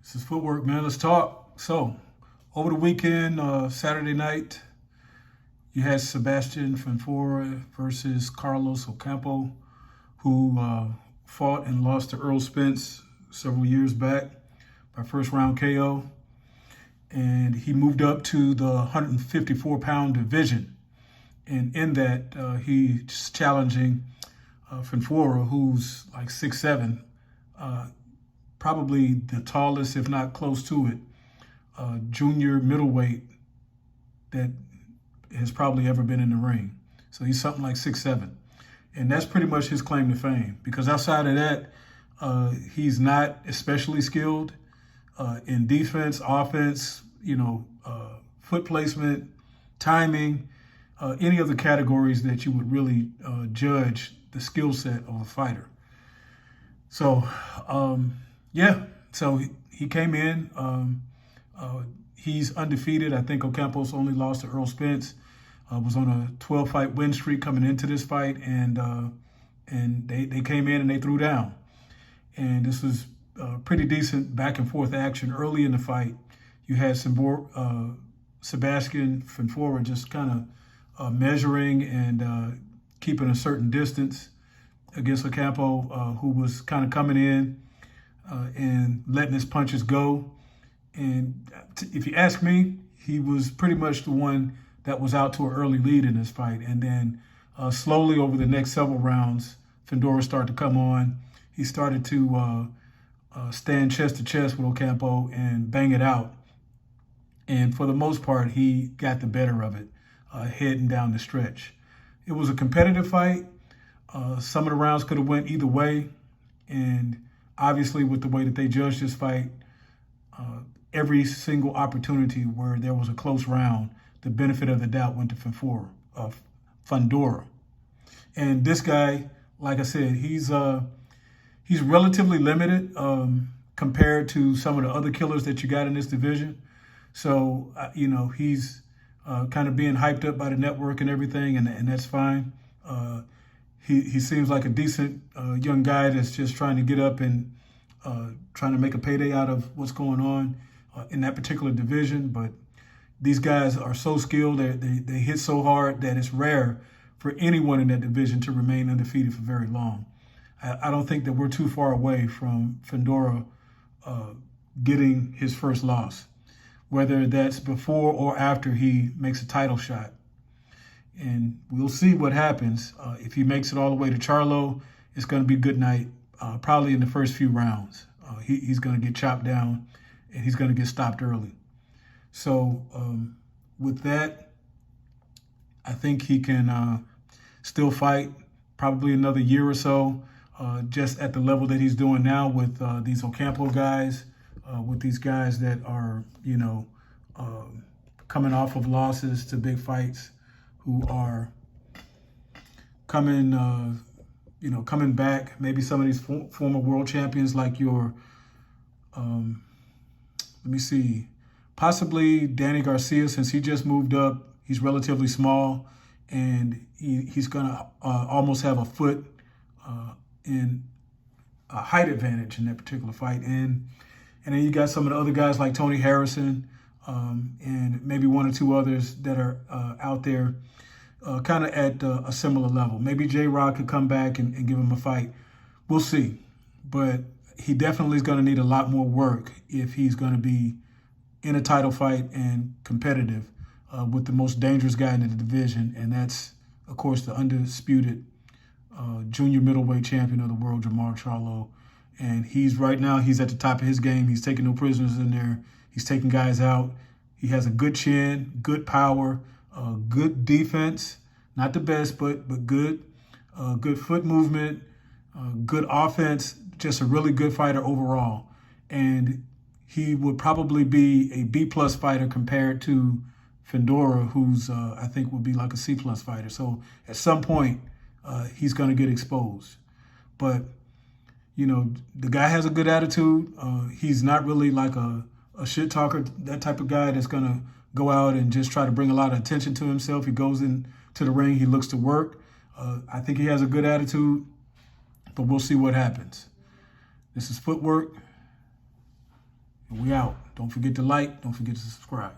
This is footwork, man. Let's talk. So, over the weekend, Saturday night, you had Sebastian Fundora versus Carlos Ocampo, who fought and lost to Earl Spence several years back by first round KO. And he moved up to the 154-pound division. And in that, he's challenging Fundora, who's like 6'7", probably the tallest, if not close to it, junior middleweight that has probably ever been in the ring. So he's something like 6'7". And that's pretty much his claim to fame, because outside of that, he's not especially skilled in defense, offense, foot placement, timing, any of the categories that you would really judge the skill set of a fighter. So, so he came in. He's undefeated. I think Ocampo's only lost to Earl Spence. Was on a 12-fight win streak coming into this fight, and they came in and they threw down. And this was pretty decent back and forth action early in the fight. You had Sebastian Fundora just kind of measuring and keeping a certain distance against Ocampo, who was kind of coming in and letting his punches go. And if you ask me, he was pretty much the one that was out to an early lead in this fight. And then slowly over the next several rounds, Fundora started to come on. He started to stand chest to chest with Ocampo and bang it out. And for the most part, he got the better of it, heading down the stretch. It was a competitive fight. Some of the rounds could have went either way. And obviously with the way that they judged this fight, every single opportunity where there was a close round, the benefit of the doubt went to Fundora. And this guy, like I said, he's relatively limited compared to some of the other killers that you got in this division. So, he's kind of being hyped up by the network and everything, and that's fine. He seems like a decent young guy that's just trying to get up and trying to make a payday out of what's going on in that particular division. But these guys are so skilled, they hit so hard that it's rare for anyone in that division to remain undefeated for very long. I don't think that we're too far away from Fundora getting his first loss, whether that's before or after he makes a title shot. And we'll see what happens. If he makes it all the way to Charlo, it's going to be good night, probably in the first few rounds. He's going to get chopped down, and he's going to get stopped early. So with that, I think he can still fight probably another year or so, just at the level that he's doing now with these Ocampo guys, with these guys that are, coming off of losses to big fights, who are coming back. Maybe some of these former world champions, like your, possibly Danny Garcia, since he just moved up. He's relatively small, and he's gonna almost have a foot in a height advantage in that particular fight. And then you got some of the other guys like Tony Harrison, and maybe one or two others that are out there kind of at a similar level. Maybe J-Rock could come back and give him a fight. We'll see. But he definitely is going to need a lot more work if he's going to be in a title fight and competitive with the most dangerous guy in the division. And that's, of course, the undisputed junior middleweight champion of the world, Jermall Charlo. And he's at the top of his game. He's taking no prisoners in there. He's taking guys out. He has a good chin, good power, good defense. Not the best, but good. Good foot movement, good offense. Just a really good fighter overall. And he would probably be a B-plus fighter compared to Fundora, who's I think would be like a C-plus fighter. So at some point, he's going to get exposed. But the guy has a good attitude. He's not really like a shit talker, that type of guy that's going to go out and just try to bring a lot of attention to himself. He goes into the ring. He looks to work. I think he has a good attitude, but we'll see what happens. This is Footwork, And we out. Don't forget to like. Don't forget to subscribe.